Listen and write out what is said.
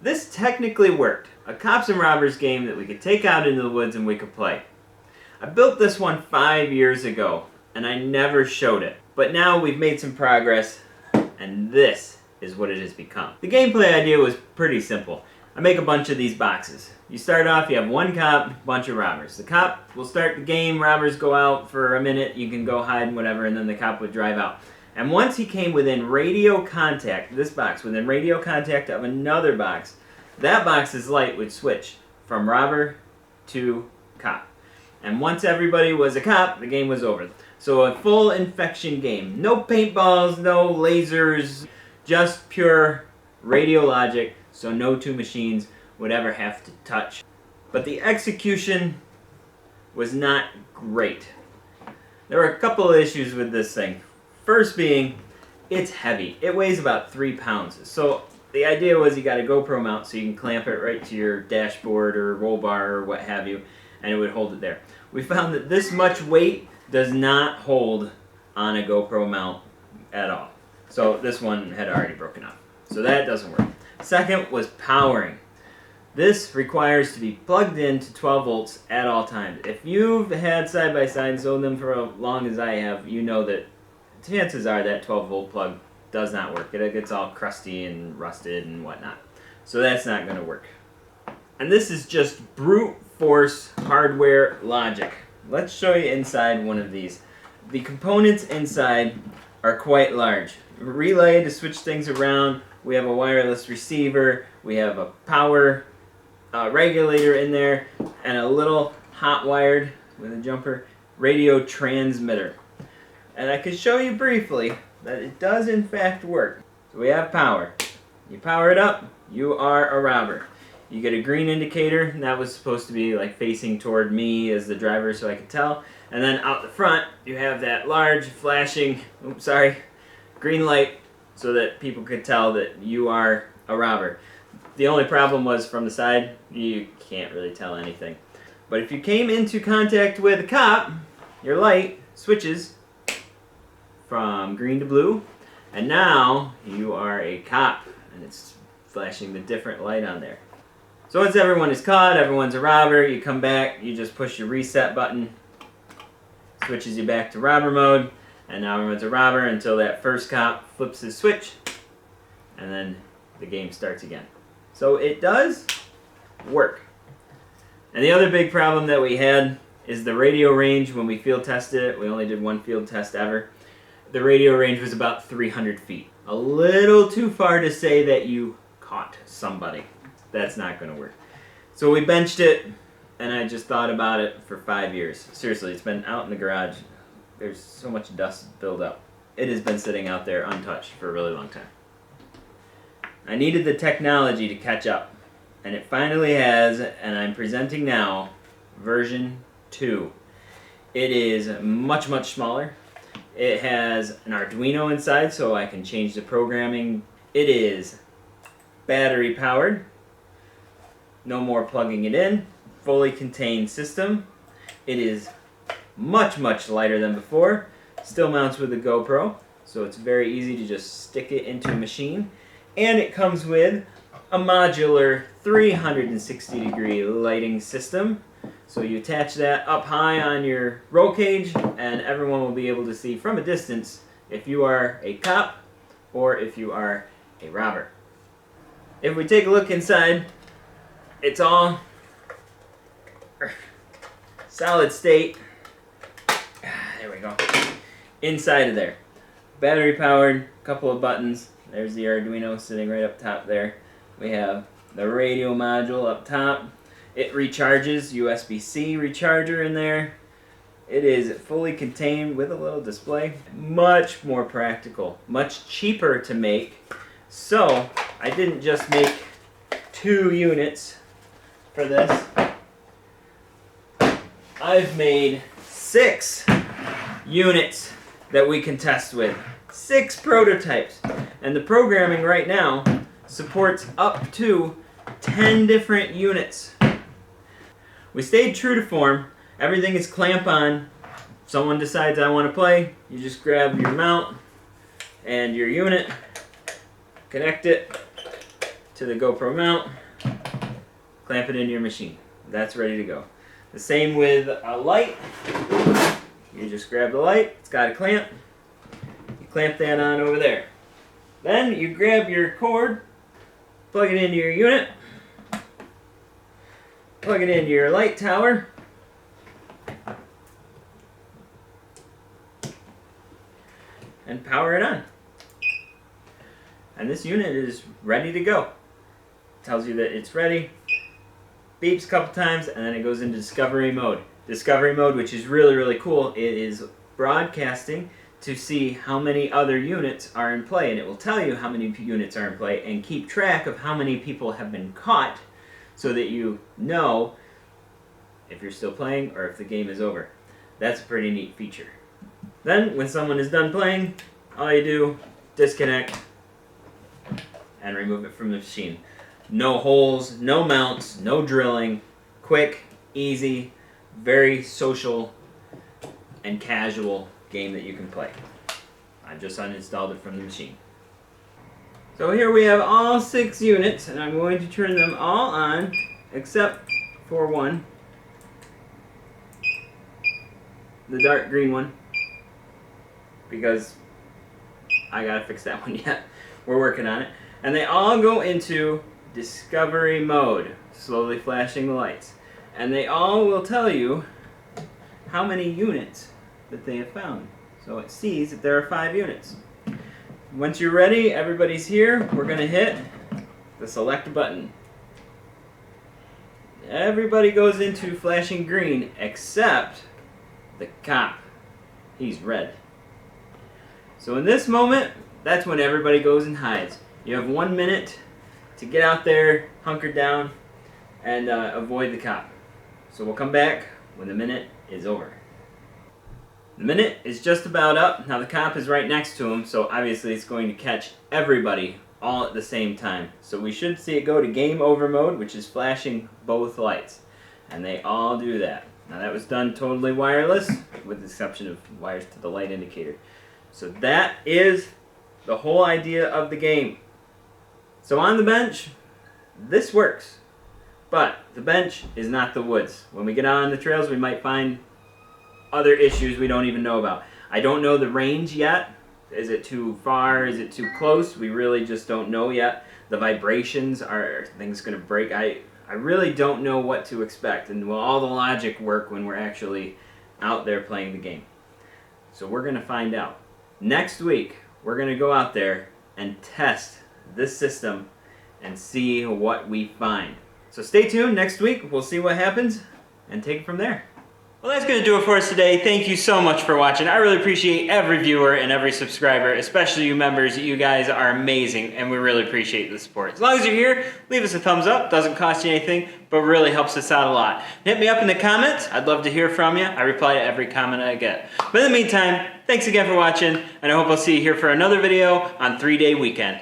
This technically worked. A cops and robbers game that we could take out into the woods and we could play. I built this one 5 years ago and I never showed it. But now we've made some progress and this is what it has become. The gameplay idea was pretty simple. I make a bunch of these boxes. You start off, you have one cop, bunch of robbers. The cop will start the game, robbers go out for a minute, you can go hide and whatever, and then the cop would drive out. And once he came within radio contact, this box, within radio contact of another box, that box's light would switch from robber to cop. And once everybody was a cop, the game was over. So a full infection game. No paintballs, no lasers, just pure radio logic, so no two machines would ever have to touch. But the execution was not great. There were a couple of issues with this thing. First being, it's heavy. It weighs about 3 pounds. So the idea was you got a GoPro mount so you can clamp it right to your dashboard or roll bar or what have you, and it would hold it there. We found that this much weight does not hold on a GoPro mount at all. So this one had already broken up. So that doesn't work. Second was powering. This requires to be plugged in to 12 volts at all times. If you've had side-by-sides, owned them for as long as I have, you know that chances are that 12 volt plug does not work. It gets all crusty and rusted and whatnot. So that's not going to work. And this is just brute force hardware logic. Let's show you inside one of these. The components inside are quite large. A relay to switch things around. We have a wireless receiver. We have a power regulator in there, and a little hot wired with a jumper radio transmitter. And I could show you briefly that it does in fact work. So we have power. You power it up, you are a robber. You get a green indicator, and that was supposed to be like facing toward me as the driver so I could tell. And then out the front, you have that large flashing, green light so that people could tell that you are a robber. The only problem was from the side, you can't really tell anything. But if you came into contact with a cop, your light switches from green to blue, and now you are a cop, and it's flashing the different light on there. So once everyone is caught, everyone's a robber, you come back, you just push your reset button, switches you back to robber mode, and now everyone's a robber until that first cop flips his switch, and then the game starts again. So it does work. And the other big problem that we had is the radio range. When we field tested it, we only did one field test ever. The radio range was about 300 feet. A little too far to say that you caught somebody. That's not going to work. So we benched it, and I just thought about it for 5 years. Seriously, it's been out in the garage. There's so much dust built up. It has been sitting out there untouched for a really long time. I needed the technology to catch up, and it finally has, and I'm presenting now version 2. It is much, much smaller. It has an Arduino inside so I can change the programming. It is battery powered. No more plugging it in. Fully contained system. It is much, much lighter than before. Still mounts with a GoPro, so it's very easy to just stick it into a machine. And it comes with a modular 360-degree lighting system. So you attach that up high on your roll cage, and everyone will be able to see from a distance if you are a cop or if you are a robber. If we take a look inside, it's all solid state. There we go. Inside of there. Battery powered, couple of buttons. There's the Arduino sitting right up top there. We have the radio module up top. It recharges, USB-C recharger in there. It is fully contained with a little display. Much more practical, much cheaper to make. So I didn't just make 2 units for this. I've made 6 units that we can test with. 6 prototypes. And the programming right now supports up to 10 different units. We stayed true to form. Everything is clamp on. If someone decides I want to play, you just grab your mount and your unit, connect it to to the GoPro mount, clamp it into your machine. That's ready to go. The same with a light. You just grab the light, it's got a clamp. You clamp that on over there. Then you grab your cord, plug it into your unit, plug it into your light tower, and power it on. And this unit is ready to go. It tells you that it's ready, beeps a couple times, and then it goes into discovery mode. Discovery mode, which is really, really cool, it is broadcasting to see how many other units are in play, and it will tell you how many units are in play and keep track of how many people have been caught so that you know if you're still playing or if the game is over. That's a pretty neat feature. Then, when someone is done playing, all you do, disconnect and remove it from the machine. No holes, no mounts, no drilling. Quick, easy, very social and casual game that you can play. I just uninstalled it from the machine. So here we have all 6 units, and I'm going to turn them all on except for one, the dark green one, because I gotta fix that one yet. We're working on it. And they all go into discovery mode, slowly flashing the lights. And they all will tell you how many units that they have found. So it sees that there are 5 units. Once you're ready, everybody's here, we're gonna hit the select button. Everybody goes into flashing green except the cop. He's red. So in this moment, that's when everybody goes and hides. You have 1 minute to get out there, hunker down, and avoid the cop. So we'll come back when the minute is over. The minute is just about up. Now the cop is right next to him, so obviously it's going to catch everybody all at the same time. So we should see it go to game over mode, which is flashing both lights. And they all do that. Now that was done totally wireless, with the exception of wires to the light indicator. So that is the whole idea of the game. So on the bench, this works. But the bench is not the woods. When we get out on the trails, we might find other issues we don't even know about. I don't know the range yet. Is it too far? Is it too close? We really just don't know yet. The vibrations, are things going to break? I really don't know what to expect. And will all the logic work when we're actually out there playing the game? So we're going to find out. Next week, we're going to go out there and test this system and see what we find. So stay tuned. Next week, we'll see what happens and take it from there. Well, that's going to do it for us today. Thank you so much for watching. I really appreciate every viewer and every subscriber, especially you members. You guys are amazing, and we really appreciate the support. As long as you're here, leave us a thumbs up. Doesn't cost you anything, but really helps us out a lot. Hit me up in the comments. I'd love to hear from you. I reply to every comment I get. But in the meantime, thanks again for watching, and I hope I'll see you here for another video on 3-Day Weekend.